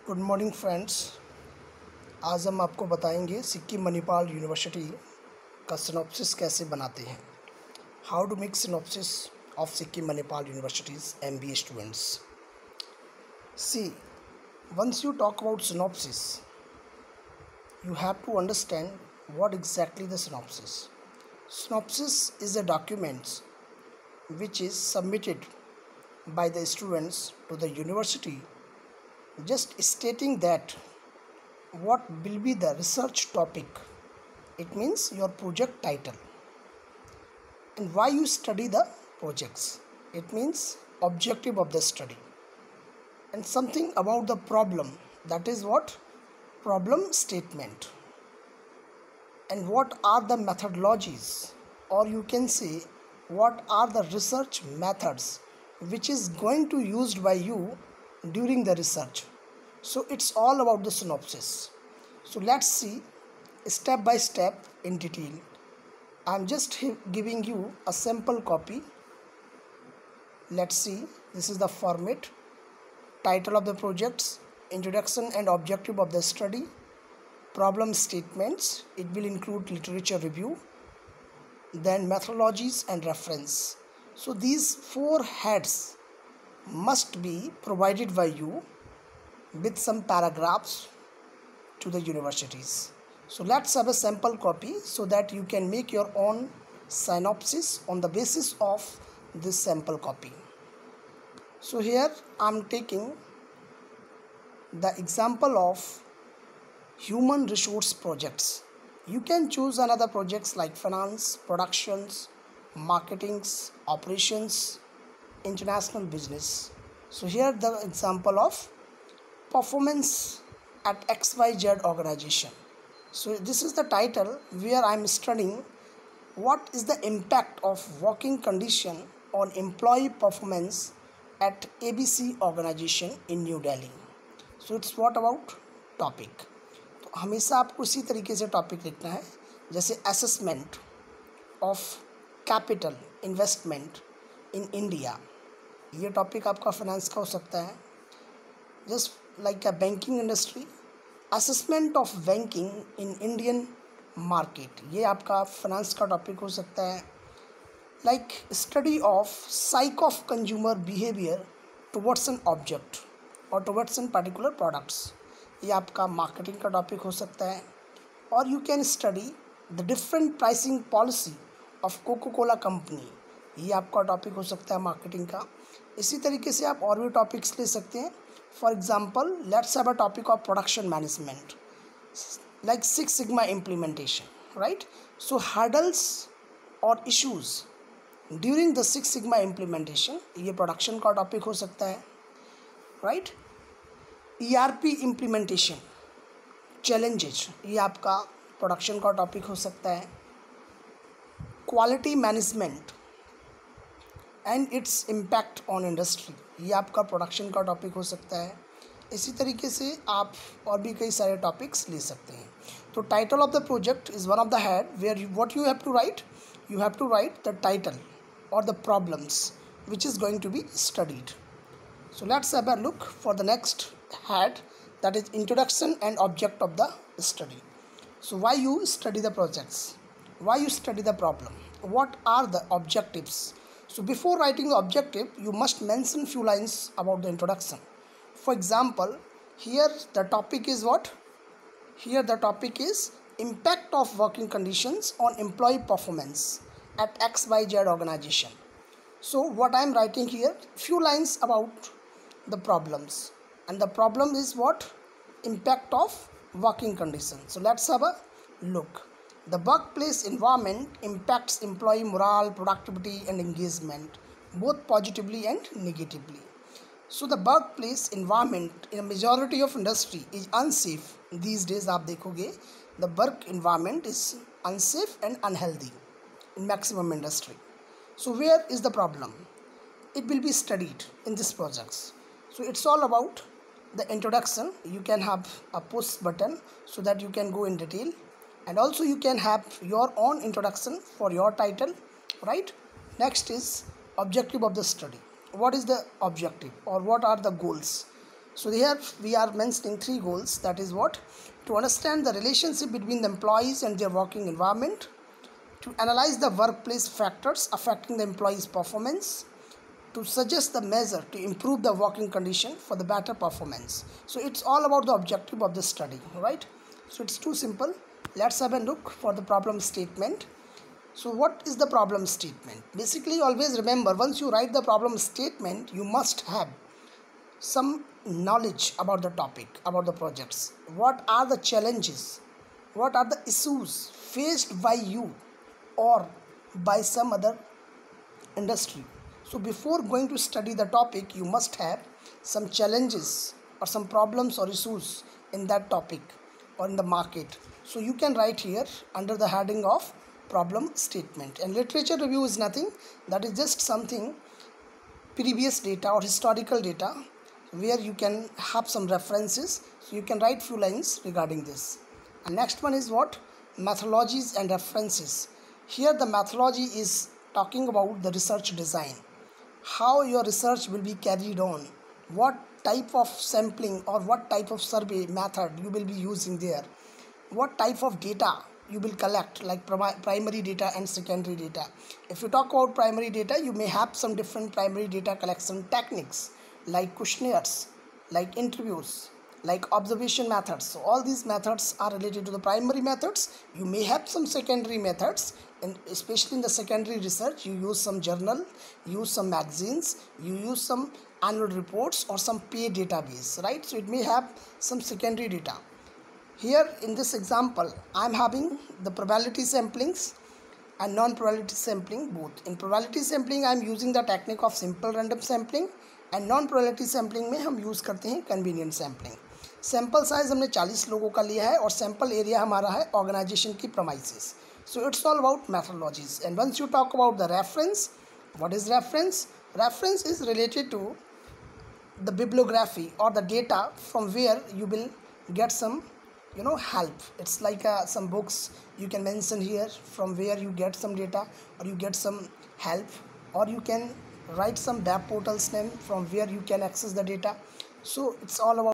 Good morning friends. आज हम आपको बताएंगे सिक्किम मणिपाल यूनिवर्सिटी का सिनॉप्सिस कैसे बनाते हैं। How to make synopsis of Sikkim Manipal universities MBA students. See, once you talk about synopsis, you have to understand what exactly the synopsis. Synopsis is a document which is submitted by the students to the university, just stating that what will be the research topic. It means your project title and why you study the projects. It means objective of the study and something about the problem, that is what problem statement, and what are the methodologies, or you can say what are the research methods which is going to used by you during the research. So it's all about the synopsis. So let's see step by step in detail. I'm just giving you a sample copy. Let's see. This is the format. Title of the projects, introduction and objective of the study, problem statements, it will include literature review, then methodologies and reference. So these four heads must be provided by you with some paragraphs to the universities. So let's have a sample copy so that you can make your own synopsis on the basis of this sample copy. So here I am taking the example of human resource projects. You can choose another projects like finance, productions, marketings, operations, international business. So here the example of performance at XYZ organization. So this is the title where I am studying what is the impact of working condition on employee performance at ABC organization in New Delhi. So it's what about topic. तो हमेशा आपको इसी तरीके से topic लिखना है, जैसे assessment of capital investment in India, ये टॉपिक आपका फाइनेंस का हो सकता है. Just like a banking industry, assessment of banking in Indian market, ये आपका फाइनेंस का टॉपिक हो सकता है. Like study of psych of consumer behaviour towards an object और टुवर्ड्स एन पर्टिकुलर प्रोडक्ट्स, ये आपका मार्केटिंग का टॉपिक हो सकता है. और you can study the different pricing policy of cocoa Cola company, ये आपका टॉपिक हो सकता है मार्केटिंग का. इसी तरीके से आप और भी टॉपिक्स ले सकते हैं. For example let's have a topic of production management like six sigma implementation, right. So hurdles और issues during the six sigma implementation, ये प्रोडक्शन का टॉपिक हो सकता है, राइट. ERP इम्प्लीमेंटेशन चैलेंजेज, ये आपका प्रोडक्शन का टॉपिक हो सकता है. Quality management and its impact on industry, ये आपका प्रोडक्शन का टॉपिक हो सकता है. इसी तरीके से आप और भी कई सारे टॉपिक्स ले सकते हैं. तो title of the project is one of the head where what you have to write, you have to write the title or the problems which is going to be studied. So let's have a look for the next head, that is introduction and object of the study. So why you study the projects, why you study the problem, what are the objectives. So before writing the objective you must mention few lines about the introduction. For example, here the topic is what, here the topic is impact of working conditions on employee performance at XYZ organization. So what I am writing here, few lines about the problems, and the problem is what, impact of working conditions. So let's have a look. The workplace environment impacts employee morale, productivity and engagement both positively and negatively. So the workplace environment in a majority of industry is unsafe. These days आप देखोगे the work environment is unsafe and unhealthy in maximum industry. So where is the problem? It will be studied in these projects. So it's all about the introduction. You can have a push button so that you can go in detail, and also you can have your own introduction for your title, right. Next is objective of the study. What is the objective or what are the goals? So here we are mentioning 3 goals. That is what? To understand the relationship between the employees and their working environment, to analyze the workplace factors affecting the employee's performance, to suggest the measure to improve the working condition for the better performance. So it's all about the objective of the study, right? So it's too simple. Let's have a look for the problem statement. So what is the problem statement? Basically, always remember, once you write the problem statement, you must have some knowledge about the topic, about the projects. What are the challenges? What are the issues faced by you or by some other industry? So before going to study the topic, you must have some challenges or some problems or issues in that topic or in the market. So you can write here under the heading of problem statement. And literature review is nothing, that is just something previous data or historical data where you can have some references. So you can write few lines regarding this. And next one is what? Methodologies and references. Here the methodology is talking about the research design. How your research will be carried on. What type of sampling or what type of survey method you will be using there. What type of data you will collect, like primary data and secondary data. If you talk about primary data, you may have some different primary data collection techniques like questionnaires, like interviews, like observation methods. So all these methods are related to the primary methods. You may have some secondary methods, and especially in the secondary research, you use some journal, use some magazines, you use some annual reports or some peer database, right? So it may have some secondary data. Here in this example, I am having the probability samplings and non-probability sampling both. In probability sampling, I am using the technique of simple random sampling, and non-probability sampling में हम use करते हैं convenient sampling. Sample size हमने 40 लोगों का लिया है और सैम्पल एरिया हमारा है ऑर्गेनाइजेशन की premises. So it's all about methodologies. And once you talk about the reference, what is reference? Reference is related to the bibliography or the data from where you will get some help. It's like some books you can mention here from where you get some data or you get some help, or you can write some web portals name from where you can access the data. So it's all about